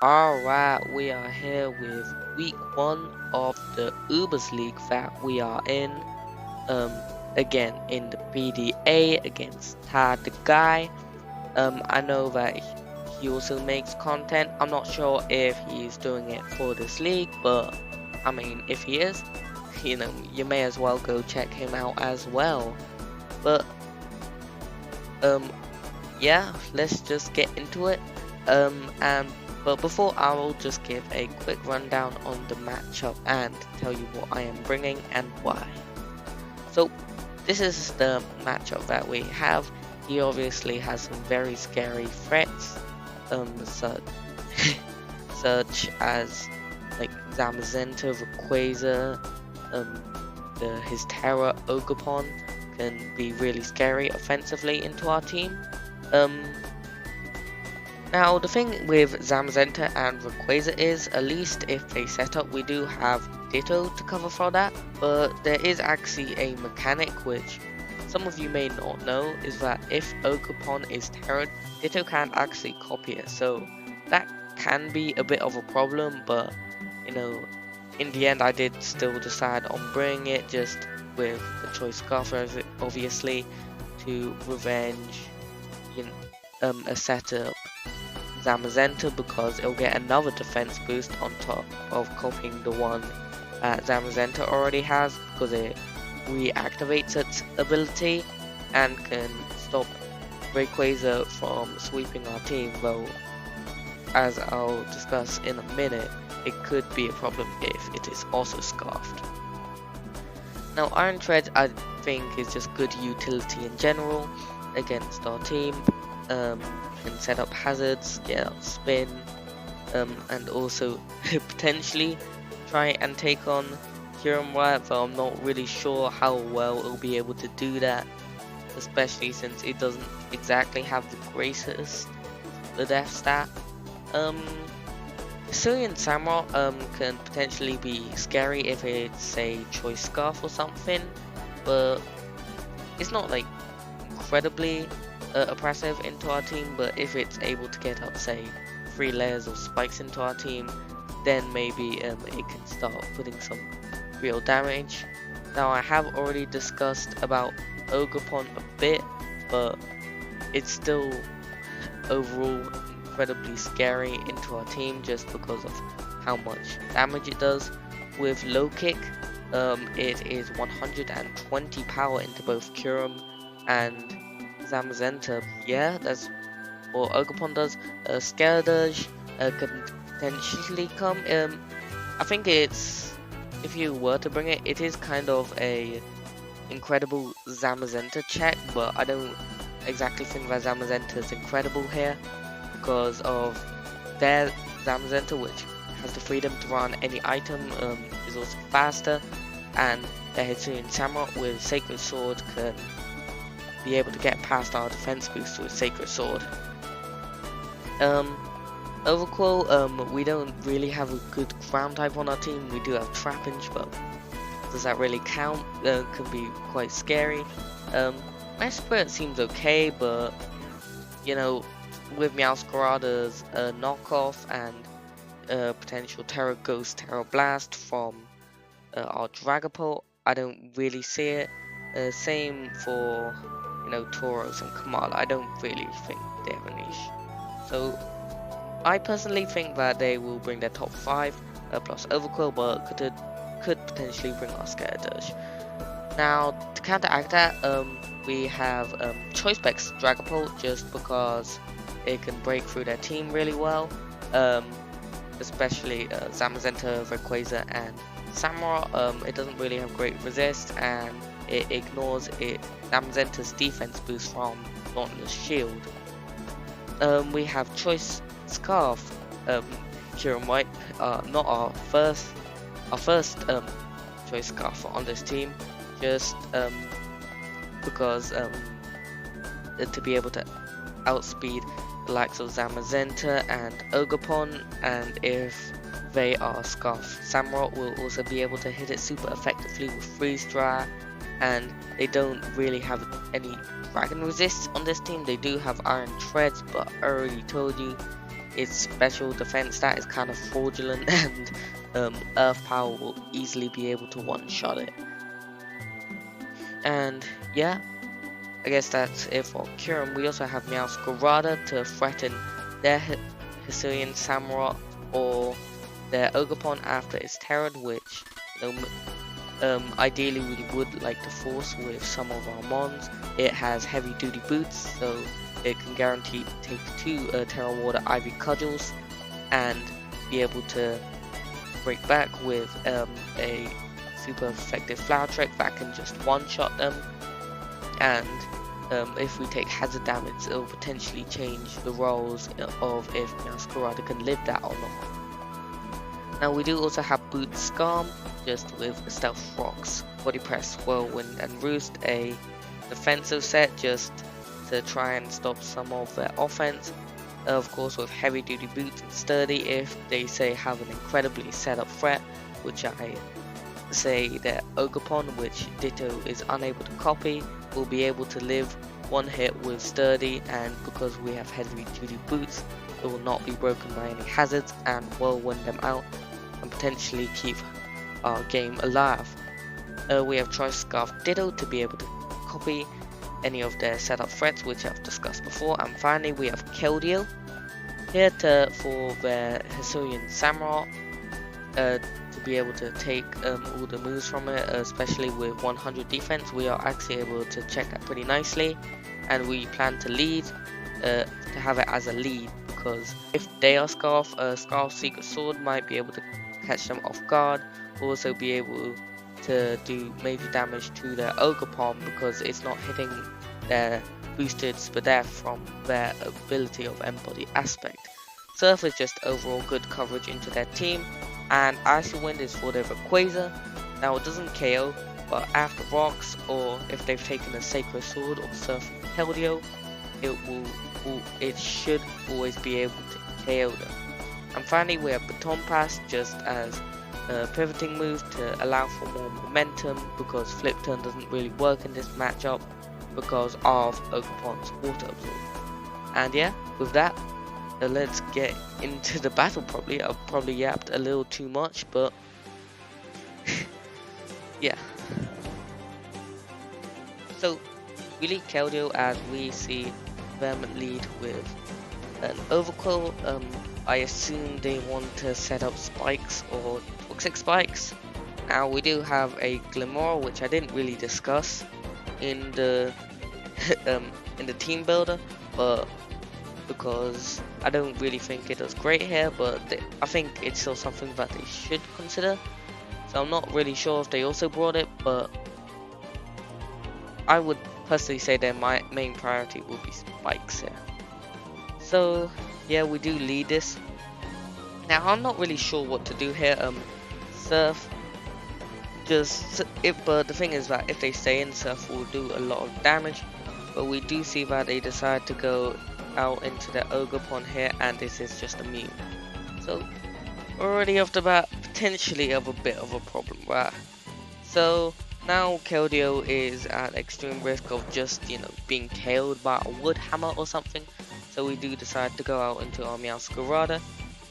Alright, we are here with week 1 of the Ubers League that we are in. Um, Again in the PDA against Tad the guy. I know that he also makes content. I'm not sure if he's doing it for this league, but I mean, if he is, you may as well go check him out as well. But um, yeah, let's just get into it. And but before, I will just give a quick rundown on the matchup and tell you what I am bringing and why. So this is the matchup that we have. He obviously has some very scary threats, such such as like Zamazenta, Rayquaza, his Terra Ogapon can be really scary offensively into our team. Um, Now, the thing with Zamazenta and Rayquaza is, at least if they set up, we do have Ditto to cover for that, but there is actually a mechanic which some of you may not know, is that if Ogapon is Terran, Ditto can't actually copy it, so that can be a bit of a problem, but you know, in the end I did still decide on bringing it just with the choice scarf obviously to revenge a setup Zamazenta because it'll get another defense boost on top of copying the one that Zamazenta already has because it reactivates its ability and can stop Rayquaza from sweeping our team, though as I'll discuss in a minute, it could be a problem if it is also scarfed. Now Iron Tread I think is just good utility in general against our team. Can set up hazards, get out spin, and also potentially try and take on Kyurem-white, though I'm not really sure how well it'll be able to do that, especially since it doesn't exactly have the greatest the death stat. Sicilian Samurai can potentially be scary if it's a choice scarf or something, but it's not like incredibly oppressive into our team, but if it's able to get up say 3 layers of spikes into our team, then maybe it can start putting some real damage. Now I have already discussed about Ogapon a bit, but it's still overall incredibly scary into our team just because of how much damage it does. With low kick, it is 120 power into both Kyurem and Zamazenta. Yeah, that's what Ogapon does. Scaladurge could potentially come. I think it's, if you were to bring it, it is kind of a incredible Zamazenta check, but I don't exactly think that Zamazenta is incredible here because of their Zamazenta, which has the freedom to run any item, is also faster, and their Hitsune Samurai with Sacred Sword can be able to get past our defense boost with Sacred Sword. Overquill, we don't really have a good ground type on our team. We do have Trapinch, but does that really count? Can be quite scary. My Spirit seems okay, but you know, with Meowscarada's knockoff and potential Terra Ghost, Terra Blast from our Dragapult, I don't really see it. Same for Tauros and Kamala. I don't really think they have a niche. So I personally think that they will bring their top 5 plus Overquill, but could potentially bring our Scaradurge. Now to counteract that, we have Choice Specs Dragapult just because it can break through their team really well, especially Zamazenta, Rayquaza, and Samurai. It doesn't really have great resist, and it ignores Zamazenta's defense boost from Dauntless Shield. We have Choice Scarf, Kyurem-white, not our first Choice Scarf on this team, just because to be able to outspeed the likes of Zamazenta and Ogapon, and if they are Scarf Samurai, will also be able to hit it super effectively with Freeze Dry, and they don't really have any Dragon Resists on this team. They do have Iron Treads, but I already told you its special defense stat is kind of fraudulent, and Earth Power will easily be able to one-shot it. And yeah, I guess that's it for Kyurem. We also have Meowscarada to threaten their Hisuian Samurott or their Ogerpon after it's terrored, which ideally we would like to force with some of our mons. It has heavy duty boots, so it can guarantee take 2 Terra Water Ivy Cudgels and be able to break back with a super effective Flower Trick that can just one-shot them. And if we take hazard damage, it will potentially change the roles of if Meowscarada can live that or not. Now we do also have Boots Scarm, just with Stealth Rocks, Body Press, Whirlwind and Roost, a defensive set just to try and stop some of their offense. Of course with Heavy Duty Boots and Sturdy if they say have an incredibly set up threat, which I say their Ogerpon, which Ditto is unable to copy, will be able to live one hit with Sturdy, and because we have Heavy Duty Boots, it will not be broken by any hazards and whirlwind them out and potentially keep our game alive. We have Tri-Scarf Ditto to be able to copy any of their setup threats, which I've discussed before. And finally we have Keldeo here for their Hisuian Samurott to be able to take all the moves from it, especially with 100 defense. We are actually able to check that pretty nicely, and we plan to lead to have it as a lead, because if they are Scarf, Scarf Secret Sword might be able to catch them off guard, also be able to do major damage to their Ogerpon because it's not hitting their boosted Spadef from their ability of Embody Aspect. Surf is just overall good coverage into their team, and Icy Wind is for their Rayquaza. Now it doesn't KO, but after rocks or if they've taken a Sacred Sword or Surf Keldeo, it should always be able to KO them. And finally we have Baton Pass just as a pivoting move to allow for more momentum, because Flip Turn doesn't really work in this matchup because of Ogerpon's Water Absorb. And yeah, with that, let's get into the battle properly. I've probably yapped a little too much, but yeah. So we lead Keldeo as we see them lead with an Overquill. I assume they want to set up spikes or toxic spikes. Now we do have a Glimmora, which I didn't really discuss in the in the team builder, but because I don't really think it does great here, but I think it's still something that they should consider. So I'm not really sure if they also brought it, but I would personally say their main priority will be spikes here. So yeah, we do lead this. Now I'm not really sure what to do here. Surf but the thing is that if they stay in, Surf will do a lot of damage, but we do see that they decide to go out into the Ogerpon here, and this is just a meme. So already off the bat, potentially have a bit of a problem, right? So now Keldeo is at extreme risk of just, being KO'd by a wood hammer or something. So we do decide to go out into our Meowscarada.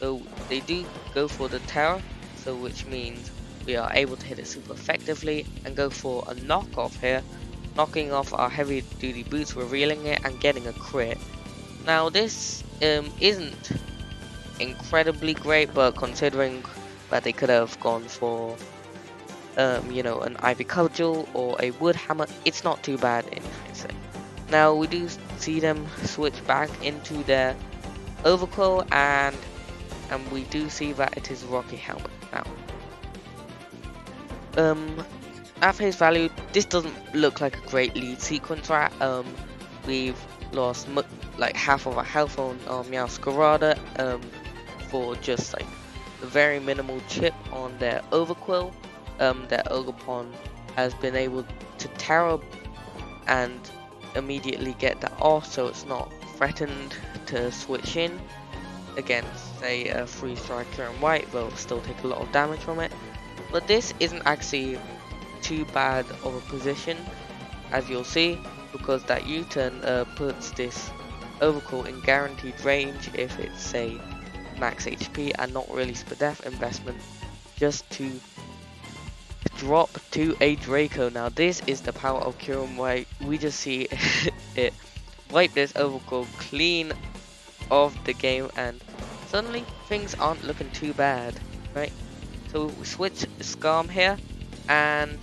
So they do go for the Terror, so which means we are able to hit it super effectively and go for a knockoff here, knocking off our heavy duty boots, revealing it and getting a crit. Now this isn't incredibly great, but considering that they could have gone for an Ivy Cudgel or a wood hammer, it's not too bad in hindsight. Now we do see them switch back into their Overquill, and we do see that it is Rocky Helmet. Now at face value, this doesn't look like a great lead sequence, right? We've lost like half of our health on Meowscarada for just like a very minimal chip on their Overquill. Their Ogerpon has been able to Terror and immediately get that off, so it's not threatened to switch in against, say, a Freeze Strike Kyurem-white. They'll still take a lot of damage from it, but this isn't actually too bad of a position, as you'll see, because that U-turn puts this Overquill in guaranteed range if it's, say, max HP and not really SPDF investment just to drop to a Draco. Now this is the power of Kyurem-white. We just see it wipe this overcall clean of the game and suddenly things aren't looking too bad, right? So we switch Scam here and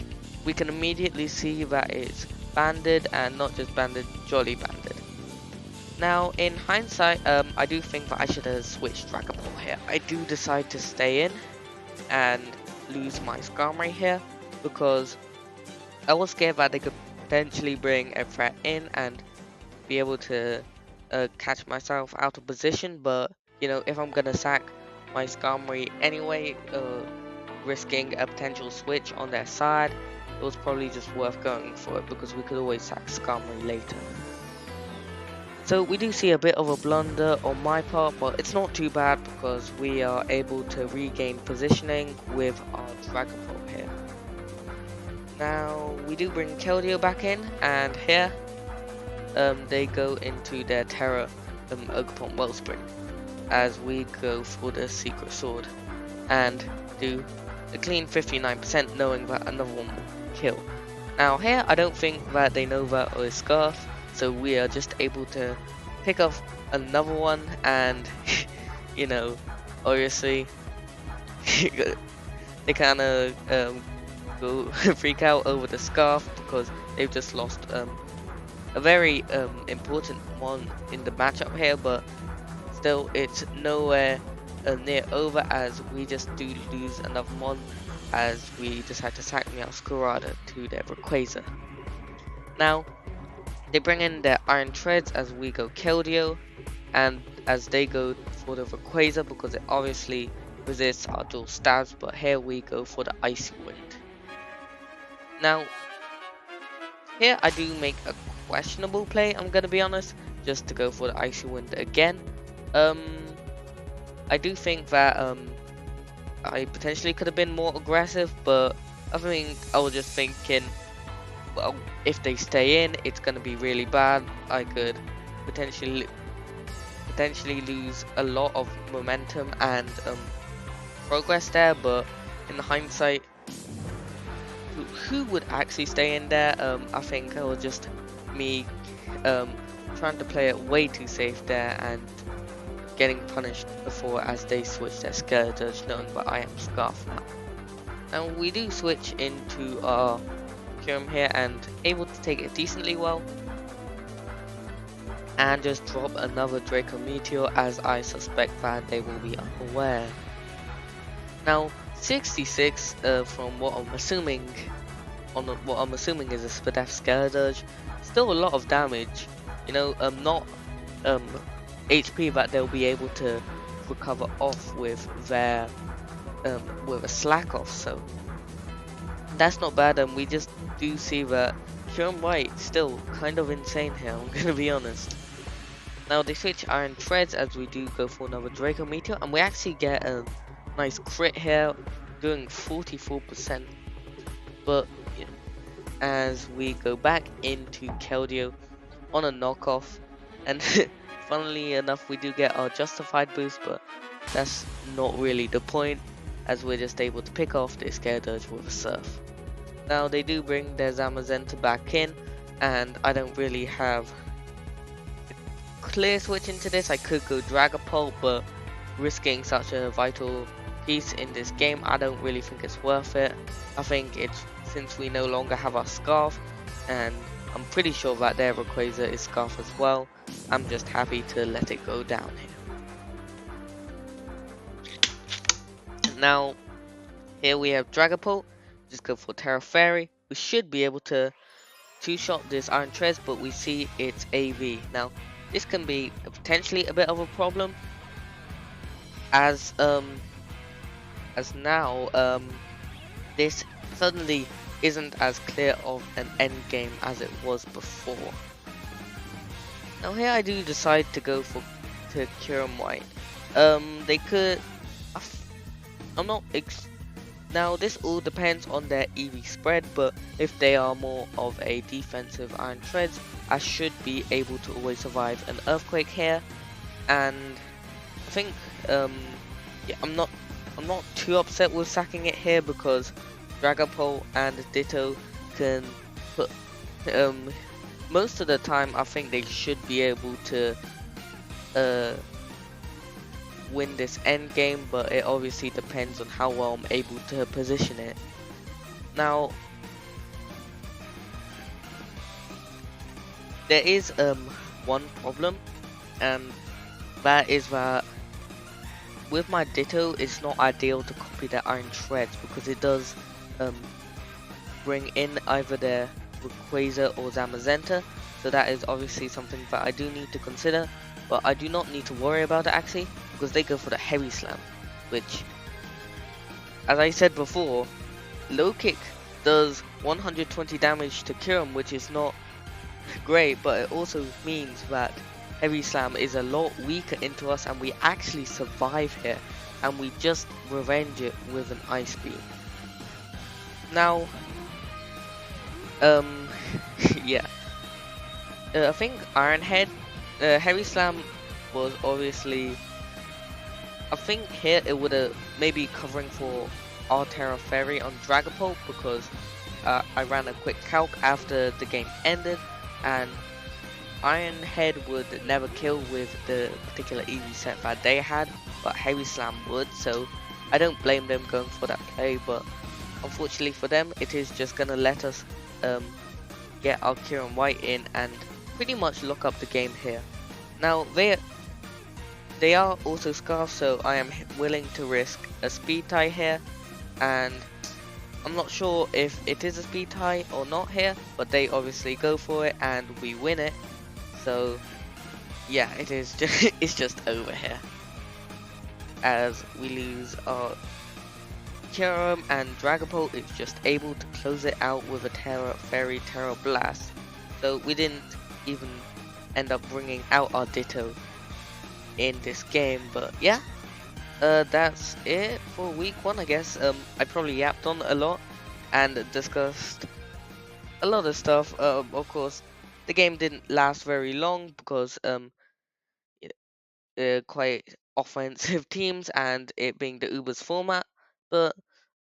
we can immediately see that it's banded and not just banded, jolly banded. Now in hindsight, I do think that I should have switched Dragon Ball here. I do decide to stay in and lose my Scam right here because I was scared that they could potentially bring a threat in and be able to catch myself out of position, but you know, if I'm gonna sack my Skarmory anyway, risking a potential switch on their side, it was probably just worth going for it because we could always sack Skarmory later. So we do see a bit of a blunder on my part, but it's not too bad because we are able to regain positioning with our Dragon Ball here. Now we do bring Keldeo back in, and here they go into their Terra Ogerpon Wellspring as we go for the Secret Sword and do a clean 59% knowing that another one will kill. Now here I don't think that they know that or Scarf, so we are just able to pick off another one and you know, obviously they kind of go freak out over the Scarf because they've just lost a very important one in the matchup here, but still it's nowhere near over as we just do lose another one as we decide to sack Meowscarada to their Rayquaza. Now they bring in their Iron Treads as we go Keldeo, and as they go for the Rayquaza because it obviously resists our dual stabs, but here we go for the Icy Wind. Now here I do make a questionable play, I'm gonna be honest, just to go for the Icy Wind again. I do think that I potentially could have been more aggressive, but I think I was just thinking, well, if they stay in, it's gonna be really bad. I could potentially lose a lot of momentum and progress there, but in hindsight, who would actually stay in there? I think it was just me trying to play it way too safe there and getting punished before as they switch their Scourge, knowing that I am Scarf now. And we do switch into our Kyurem here and able to take it decently well and just drop another Draco Meteor as I suspect that they will be unaware. Now 66 from what I'm assuming is a SPDF Scourge, still a lot of damage, you know, not HP that they'll be able to recover off with their with a slack off, so that's not bad. And we just do see that Kyurem-white still kind of insane here, I'm gonna be honest. Now they switch Iron Treads as we do go for another Draco Meteor, and we actually get a nice crit here, doing 44%. But you know, as we go back into Keldeo on a knockoff, and funnily enough we do get our justified boost, but that's not really the point as we're just able to pick off this Scourge with a Surf. Now they do bring their Zamazenta back in, and I don't really have a clear switch into this. I could go Dragapult, but risking such a vital piece in this game, I don't really think it's worth it. I think it's, since we no longer have our Scarf, and I'm pretty sure that their Rayquaza is Scarf as well, I'm just happy to let it go down here. Now here we have Dragapult, just go for Terra Fairy. We should be able to two-shot this Iron Treads, but we see it's AV. Now this can be potentially a bit of a problem as now this suddenly isn't as clear of an end game as it was before. Now here I do decide to go for Kyurem-white. They could, I'm not now this all depends on their EV spread, but if they are more of a defensive Iron Treads, I should be able to always survive an Earthquake here, and I think um yeah, I'm not too upset with sacking it here because Dragapult and Ditto can put most of the time I think they should be able to uh win this end game, but it obviously depends on how well I'm able to position it. Now there is one problem, and that is that with my Ditto it's not ideal to copy the Iron Shreds because it does um bring in either their Rayquaza or Zamazenta, so that is obviously something that I do need to consider, but I do not need to worry about it actually, because they go for the Heavy Slam, which, as I said before, Low Kick does 120 damage to Kyurem, which is not great, but it also means that Heavy Slam is a lot weaker into us and we actually survive here, and we just revenge it with an Ice Beam. Now, um, yeah. I think Iron Head, Heavy Slam was obviously. I think here it would have maybe covering for Altera Fairy on Dragapult because I ran a quick calc after the game ended, and Iron Head would never kill with the particular easy set that they had, but Heavy Slam would. So I don't blame them going for that play, but unfortunately for them, it is just gonna let us um, get our Kyurem-white in and pretty much lock up the game here. Now they are also scarfed, so I am willing to risk a speed tie here, and I'm not sure if it is a speed tie or not here, but they obviously go for it and we win it. So yeah, it is just it's just over here as we lose our Kyurem, and Dragapult is just able to close it out with a Fairy Terra Blast. So we didn't even end up bringing out our Ditto in this game, but yeah, that's it for week one, I guess. I probably yapped on a lot and discussed a lot of stuff. Of course, the game didn't last very long because quite offensive teams and it being the Uber's format. But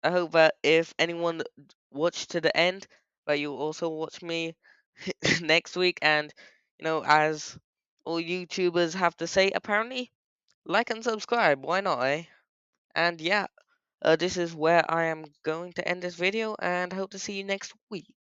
I hope that if anyone watched to the end, that you'll also watch me next week. And as all YouTubers have to say, apparently, like and subscribe. Why not, eh? And yeah, this is where I am going to end this video, and hope to see you next week.